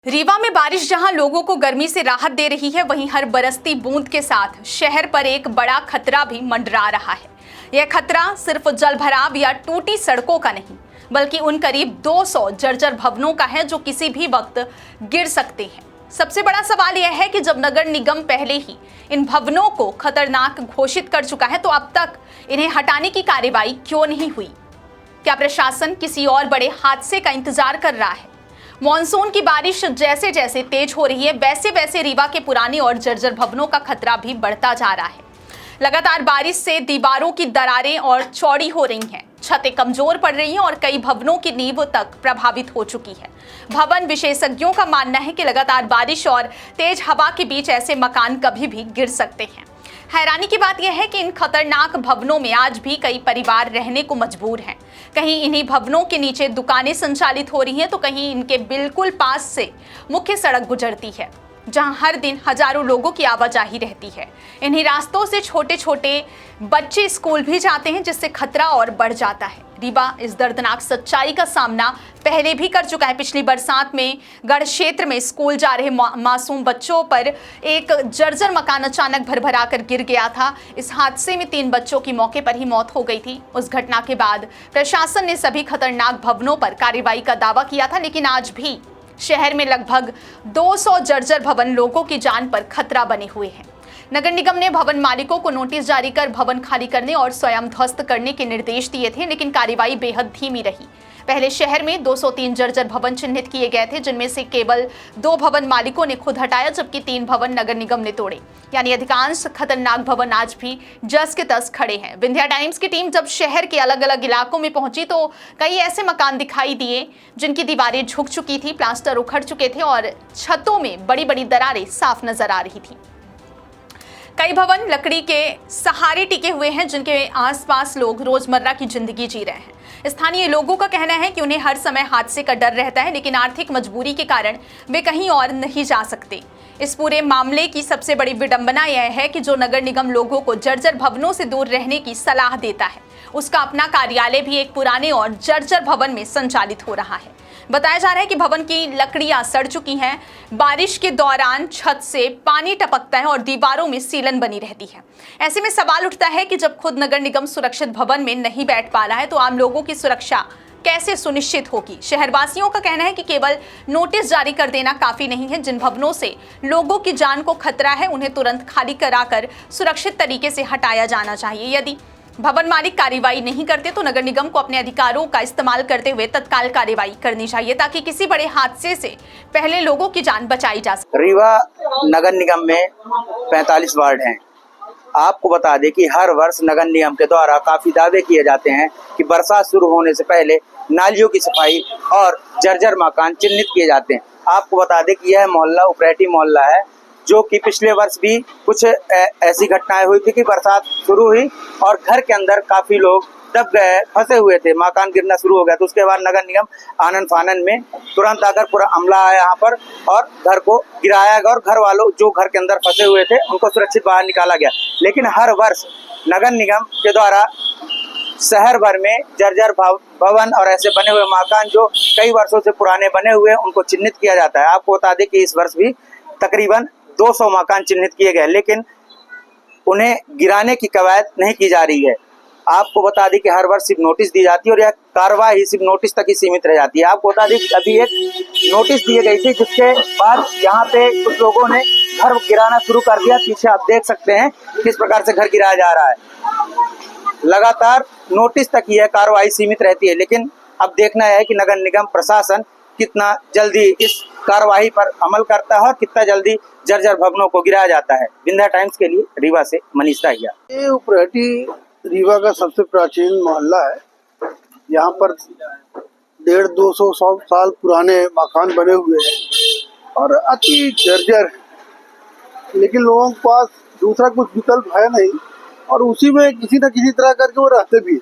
रीवा में बारिश जहां लोगों को गर्मी से राहत दे रही है, वहीं हर बरसती बूंद के साथ शहर पर एक बड़ा खतरा भी मंडरा रहा है। यह खतरा सिर्फ जलभराव या टूटी सड़कों का नहीं, बल्कि उन करीब 200 जर्जर भवनों का है जो किसी भी वक्त गिर सकते हैं। सबसे बड़ा सवाल यह है कि जब नगर निगम पहले ही इन भवनों को खतरनाक घोषित कर चुका है, तो अब तक इन्हें हटाने की कार्रवाई क्यों नहीं हुई? क्या प्रशासन किसी और बड़े हादसे का इंतजार कर रहा है? मॉनसून की बारिश जैसे जैसे तेज हो रही है, वैसे वैसे रीवा के पुराने और जर्जर भवनों का खतरा भी बढ़ता जा रहा है। लगातार बारिश से दीवारों की दरारें और चौड़ी हो रही हैं, छतें कमजोर पड़ रही हैं और कई भवनों की नींव तक प्रभावित हो चुकी है। भवन विशेषज्ञों का मानना है कि लगातार बारिश और तेज हवा के बीच ऐसे मकान कभी भी गिर सकते हैं। हैरानी की बात यह है कि इन खतरनाक भवनों में आज भी कई परिवार रहने को मजबूर हैं। कहीं इन्हीं भवनों के नीचे दुकानें संचालित हो रही हैं, तो कहीं इनके बिल्कुल पास से मुख्य सड़क गुजरती है, जहां हर दिन हजारों लोगों की आवाजाही रहती है। इन्हीं रास्तों से छोटे छोटे बच्चे स्कूल भी जाते हैं, जिससे खतरा और बढ़ जाता है। रीवा इस दर्दनाक सच्चाई का सामना पहले भी कर चुका है। पिछली बरसात में गढ़ क्षेत्र में स्कूल जा रहे मासूम बच्चों पर एक जर्जर मकान अचानक भरभरा कर गिर गया था। इस हादसे में 3 बच्चों की मौके पर ही मौत हो गई थी। उस घटना के बाद प्रशासन ने सभी खतरनाक भवनों पर कार्रवाई का दावा किया था, लेकिन आज भी शहर में लगभग 200 जर्जर भवन लोगों की जान पर खतरा बने हुए हैं। नगर निगम ने भवन मालिकों को नोटिस जारी कर भवन खाली करने और स्वयं ध्वस्त करने के निर्देश दिए थे, लेकिन कार्रवाई बेहद धीमी रही। पहले शहर में 203 जर्जर भवन चिन्हित किए गए थे, जिनमें से केवल 2 भवन मालिकों ने खुद हटाया, जबकि 3 भवन नगर निगम ने तोड़े। यानी अधिकांश खतरनाक भवन आज भी जस के तस खड़े हैं। विंध्या टाइम्स की टीम जब शहर के अलग अलग इलाकों में पहुंची, तो कई ऐसे मकान दिखाई दिए जिनकी दीवारें झुक चुकी थी, प्लास्टर उखड़ चुके थे और छतों में बड़ी बड़ी दरारें साफ नजर आ रही थी। कई भवन लकड़ी के सहारे टिके हुए हैं, जिनके आसपास लोग रोजमर्रा की जिंदगी जी रहे हैं। स्थानीय लोगों का कहना है कि उन्हें हर समय हादसे का डर रहता है, लेकिन आर्थिक मजबूरी के कारण वे कहीं और नहीं जा सकते। इस पूरे मामले की सबसे बड़ी विडंबना यह है कि जो नगर निगम लोगों को जर्जर भवनों से दूर रहने की सलाह देता है, उसका अपना कार्यालय भी एक पुराने और जर्जर भवन में संचालित हो रहा है। बताया जा रहा है कि भवन की लकड़ियां सड़ चुकी हैं, बारिश के दौरान छत से पानी टपकता है और दीवारों में सीलन बनी रहती है। ऐसे में सवाल उठता है कि जब खुद नगर निगम सुरक्षित भवन में नहीं बैठ पा रहा है, तो आम लोगों की सुरक्षा कैसे सुनिश्चित होगी? शहरवासियों का कहना है कि केवल नोटिस जारी कर देना काफी नहीं है। जिन भवनों से लोगों की जान को खतरा है, उन्हें तुरंत खाली कराकर सुरक्षित तरीके से हटाया जाना चाहिए। यदि भवन मालिक कार्रवाई नहीं करते, तो नगर निगम को अपने अधिकारों का इस्तेमाल करते हुए तत्काल कार्रवाई करनी चाहिए, ताकि किसी बड़े हादसे से पहले लोगों की जान बचाई जा सके। रीवा नगर निगम में 45 वार्ड हैं। आपको बता दें कि हर वर्ष नगर निगम के द्वारा काफी दावे किए जाते हैं कि बरसात शुरू होने से पहले नालियों की सफाई और जर्जर मकान चिन्हित किए जाते हैं। आपको बता दें कि यह मोहल्ला उपरेटी मोहल्ला है, जो कि पिछले वर्ष भी कुछ ऐसी घटनाएं हुई थी कि बरसात शुरू हुई और घर के अंदर काफी लोग दब गए, फंसे हुए थे, मकान गिरना शुरू हो गया। तो उसके बाद नगर निगम आनन फानन में तुरंत आकर पूरा अमला आया यहाँ पर और घर को गिराया गया और घर वालों जो घर के अंदर फंसे हुए थे उनको सुरक्षित बाहर निकाला गया। लेकिन हर वर्ष नगर निगम के द्वारा शहर भर में जर्जर भवन और ऐसे बने हुए मकान जो कई वर्षों से पुराने बने हुए, उनको चिन्हित किया जाता है। आपको बता दें कि इस वर्ष भी तकरीबन 200 मकान चिन्हित किए गए, लेकिन उन्हें गिराने की कवायद नहीं की जा रही है। आपको बता दें कि हर वर्ष सिर्फ नोटिस दी जाती है और यह कार्रवाई सिर्फ नोटिस तक ही सीमित रह जाती है। आपको बता दें कि अभी एक नोटिस दिए गई थी, जिसके बाद यहाँ पे कुछ लोगों ने घर गिराना शुरू कर दिया। पीछे आप देख सकते हैं किस प्रकार से घर गिराया जा रहा है। लगातार नोटिस तक यह कार्रवाई सीमित रहती है, लेकिन अब देखना है कि नगर निगम प्रशासन कितना जल्दी इस कार्रवाई पर अमल करता है और कितना जल्दी जर्जर भवनों को गिराया जाता है। विंध्या टाइम्स के लिए रीवा से मनीष दाहिया। ये उपरेटी रीवा का सबसे प्राचीन मोहल्ला है। यहाँ पर 150-200 साल पुराने मकान बने हुए हैं और अति जर्जर है, लेकिन लोगों के पास दूसरा कुछ विकल्प है नहीं और उसी में किसी न किसी तरह करके वो रहते भी हैं,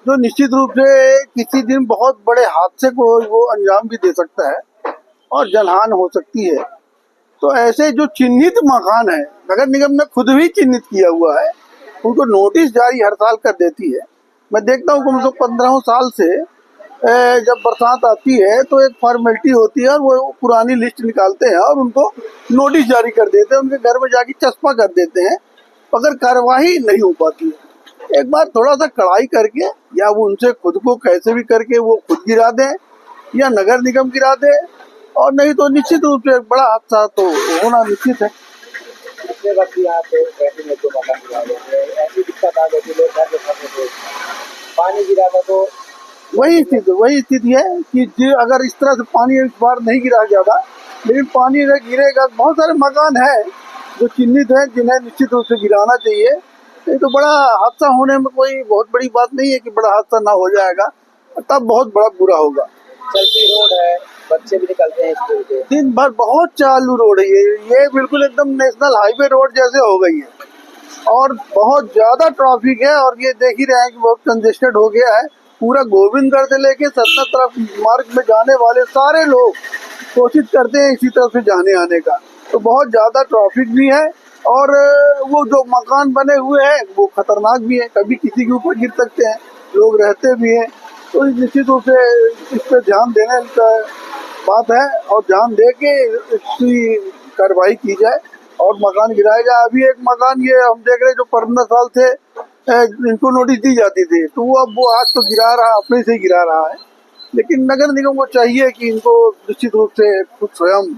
जो निश्चित रूप से किसी दिन बहुत बड़े हादसे को वो अंजाम भी दे सकता है और जनहानि हो सकती है। तो ऐसे जो चिन्हित मकान है, नगर निगम ने खुद भी चिन्हित किया हुआ है, उनको नोटिस जारी हर साल कर देती है। मैं देखता हूँ कम से कम 15 साल से जब बरसात आती है तो एक फॉर्मेलिटी होती है और वो पुरानी लिस्ट निकालते हैं और उनको नोटिस जारी कर देते हैं, उनके घर में जाके चस्पा कर देते हैं, मगर कार्रवाई नहीं हो पाती है। एक बार थोड़ा सा कड़ाई करके या वो उनसे खुद को कैसे भी करके वो खुद गिरा दें या नगर निगम गिरा दे, और नहीं तो निश्चित रूप से एक बड़ा हादसा तो होना निश्चित है। पिछले वक्त यहाँ पे ऐसे में तो मकान गिरा गए, ऐसी दिक्कत आ गई थी, लोग घर में फंसे थे, पानी गिरा था तो वही स्थिति है कि अगर इस तरह से पानी इस बार नहीं गिरा जाता, लेकिन पानी अगर गिरेगा, बहुत सारे मकान हैं जो चिन्हित हैं जिन्हें निश्चित रूप से गिराना चाहिए। ये तो बड़ा हादसा होने में कोई बहुत बड़ी बात नहीं है कि बड़ा हादसा ना हो जाएगा, तब बहुत बड़ा बुरा होगा। चलती रोड है, बच्चे भी निकलते हैं स्कूल के, दिन भर बहुत चालू रोड है ये बिल्कुल एकदम नेशनल हाईवे रोड जैसे हो गई है और बहुत ज्यादा ट्रैफिक है। और ये देख ही रहे हैं कि बहुत कंजेस्टेड हो गया है। पूरा गोविंदगढ़ से लेके सतना तरफ मार्ग में जाने वाले सारे लोग कोशिश करते हैं इसी तरफ से जाने आने का, तो बहुत ज्यादा ट्रैफिक भी है। और वो जो मकान बने हुए हैं वो खतरनाक भी है, कभी किसी के ऊपर गिर सकते हैं, लोग रहते भी हैं। तो निश्चित रूप से इस पर ध्यान देने का बात है और ध्यान दे के इसकी कार्रवाई की जाए और मकान गिराया जाए। अभी एक मकान ये हम देख रहे हैं जो 15 साल से इनको नोटिस दी जाती थी, तो वो अब वो आज तो गिरा रहा, अपने से ही गिरा रहा है। लेकिन नगर निगम को चाहिए कि इनको निश्चित रूप से खुद स्वयं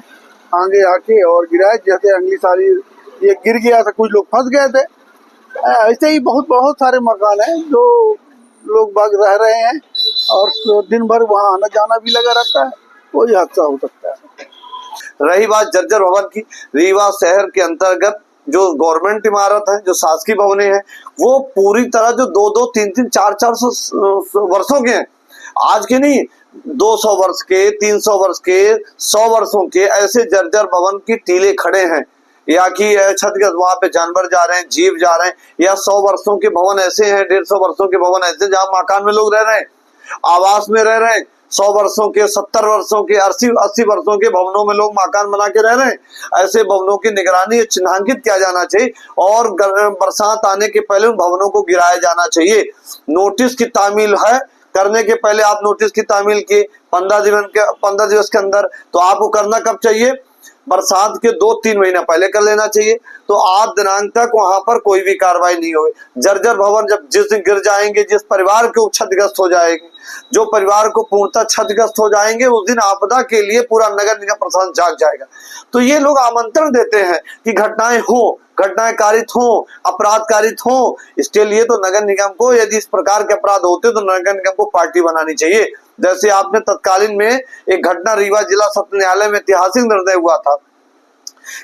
आगे आके और गिराए। जैसे अगली साल ये गिर गया था, कुछ लोग फंस गए थे, ऐसे ही बहुत सारे मकान हैं जो लोग बाग रह रहे हैं और दिन भर वहाँ आना जाना भी लगा रहता है, कोई हादसा हो सकता है। रही बात जर्जर भवन की, रीवा शहर के अंतर्गत जो गवर्नमेंट इमारत है, जो शासकीय भवनें हैं, वो पूरी तरह जो 2-2, 3-3, 400 वर्षों के हैं, आज के नहीं, 200 वर्ष के, 300 वर्ष के, 100 वर्षों के ऐसे जर्जर भवन की टीले खड़े हैं, या कि क्षतिग्रस्त, वहां पे जानवर जा रहे हैं, जीव जा रहे हैं, या 100 वर्षों के भवन ऐसे हैं, 150 वर्षों के भवन ऐसे जहाँ मकान में लोग रह रहे हैं, आवास में रह रहे हैं, 100 वर्षों के, 70 वर्षों के, 80 वर्षों के भवनों में लोग मकान बना के रह रहे हैं। ऐसे भवनों की निगरानी चिन्हांकित किया जाना चाहिए और बरसात आने के पहले उन भवनों को गिराया जाना चाहिए। नोटिस की तामील है, करने के पहले आप नोटिस की तामील किए 15 दिवस के अंदर, तो आपको करना कब चाहिए? बरसात के 2-3 महीना पहले कर लेना चाहिए, तो 8 दिनांक तक वहां पर कोई भी कार्रवाई नहीं होगी। जर्जर भवन जब जिस दिन गिर जाएंगे, जिस परिवार के क्षतिग्रस्त हो जाएंगे, जो परिवार को पूर्णतः क्षतिग्रस्त हो जाएंगे, उस दिन आपदा के लिए पूरा नगर निगम प्रशासन जाग जाएगा। तो ये लोग आमंत्रण देते हैं कि घटनाएं हो, घटनाएं कारित हो, अपराध कारित हो। इसके लिए तो नगर निगम को, यदि इस प्रकार के अपराध होते तो नगर निगम को पार्टी बनानी चाहिए। जैसे आपने तत्कालीन में एक घटना रीवा जिला सत्र न्यायालय में ऐतिहासिक निर्णय हुआ था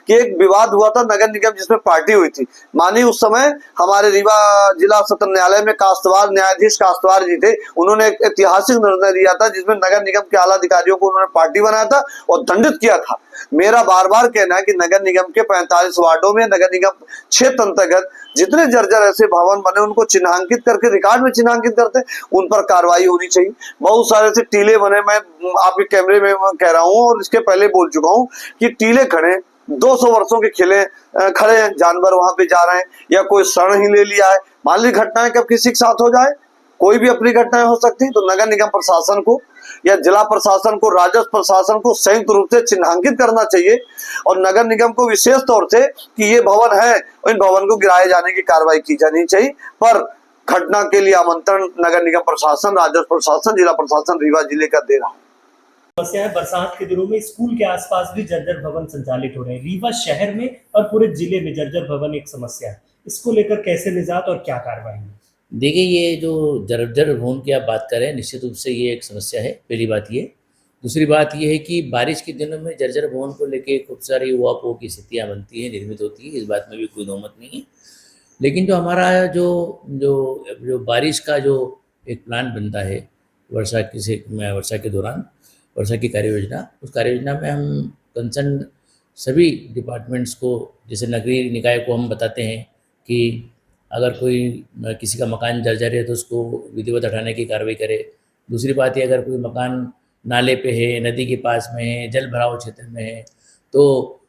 कि एक विवाद हुआ था नगर निगम जिसमें पार्टी हुई थी। मानी उस समय हमारे रीवा जिला सत्र न्यायालय में कास्तवार न्यायाधीश कास्तवार जी थे, उन्होंने एक ऐतिहासिक निर्णय दिया था जिसमें नगर निगम के आला अधिकारियों को उन्होंने पार्टी बनाया था और दंडित किया था। मेरा बार बार कहना है कि नगर निगम के 45 वार्डों में, नगर निगम क्षेत्र अंतर्गत जितने जर्जर ऐसे भवन बने उनको चिन्हांकित करके रिकॉर्ड में चिन्हांकित करते, उन पर कार्रवाई होनी चाहिए। बहुत सारे से टीले बने, मैं आपके कैमरे में कह रहा हूँ और इसके पहले बोल चुका हूँ कि टीले खड़े 200 वर्षों के खड़े हैं, जानवर वहां पे जा रहे हैं या कोई शरण ही ले लिया है। मान ली घटनाएं कब किसी के साथ हो जाए, कोई भी अपनी घटनाएं हो सकती हैं, तो नगर निगम प्रशासन को या जिला प्रशासन को, राजस्व प्रशासन को संयुक्त रूप से चिन्हांकित करना चाहिए और नगर निगम को विशेष तौर से कि ये भवन है, इन भवन को गिराए जाने की कार्रवाई की जानी चाहिए। पर घटना के लिए आमंत्रण नगर निगम प्रशासन, राजस्व प्रशासन, जिला प्रशासन रीवा जिले का दे रहा है। समस्या है, बरसात के दिनों में स्कूल के आसपास भी जर्जर भवन संचालित हो रहे हैं। रीवा शहर में और पूरे जिले में जर्जर भवन एक समस्या है, इसको लेकर कैसे निजात और क्या कार्रवाई है? देखिए, ये जो जर्जर भवन की आप बात करें, निश्चित रूप से ये एक समस्या है, पहली बात ये। दूसरी बात ये है कि बारिश के दिनों में जर्जर भवन को लेके खूब सारी उहापोह की स्थितियाँ बनती हैं, निर्मित होती है, इस बात में भी कोई दोमत नहीं है। लेकिन जो हमारा जो बारिश का जो एक प्लान बनता है वर्षा के दौरान, वर्षा की कार्य योजना, उस कार्य योजना में हम कंसर्न सभी डिपार्टमेंट्स को, जैसे नगरीय निकाय को हम बताते हैं कि अगर कोई किसी का मकान जर्जर है तो उसको विधिवत हटाने की कार्रवाई करे। दूसरी बात ये, अगर कोई मकान नाले पे है, नदी के पास में है, जल भराव क्षेत्र में है, तो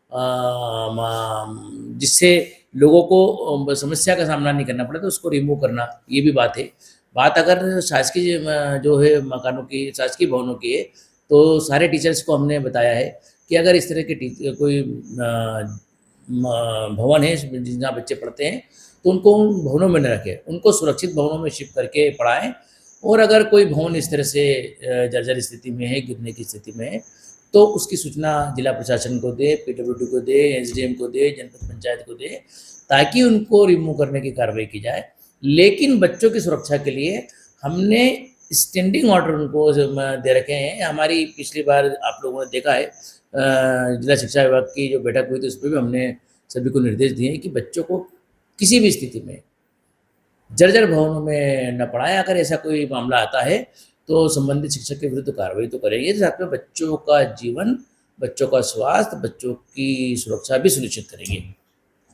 जिससे लोगों को समस्या का सामना नहीं करना पड़े, तो उसको रिमूव करना, ये भी बात है। बात अगर शासकीय जो है मकानों की, शासकीय भवनों की है, तो सारे टीचर्स को हमने बताया है कि अगर इस तरह के कोई भवन है जहाँ बच्चे पढ़ते हैं, तो उनको उन भवनों में न रखें, उनको सुरक्षित भवनों में शिफ्ट करके पढ़ाएं। और अगर कोई भवन इस तरह से जर्जर स्थिति में है, गिरने की स्थिति में है, तो उसकी सूचना जिला प्रशासन को दे, पीडब्ल्यूडी को दे, एसडीएम को दे, जनपद पंचायत को दे, ताकि उनको रिमूव करने की कार्रवाई की जाए। लेकिन बच्चों की सुरक्षा के लिए हमने स्टैंडिंग ऑर्डर उनको दे रखे हैं। हमारी पिछली बार आप लोगों ने देखा है जिला शिक्षा विभाग की जो बैठक हुई थी, उस पर भी हमने सभी को निर्देश दिए हैं कि बच्चों को किसी भी स्थिति में जर्जर भवनों में न पढ़ाएं। अगर ऐसा कोई मामला आता है तो संबंधित शिक्षक के विरुद्ध कार्रवाई तो करेंगे, साथ में बच्चों का जीवन, बच्चों का स्वास्थ्य, बच्चों की सुरक्षा भी सुनिश्चित करेंगे।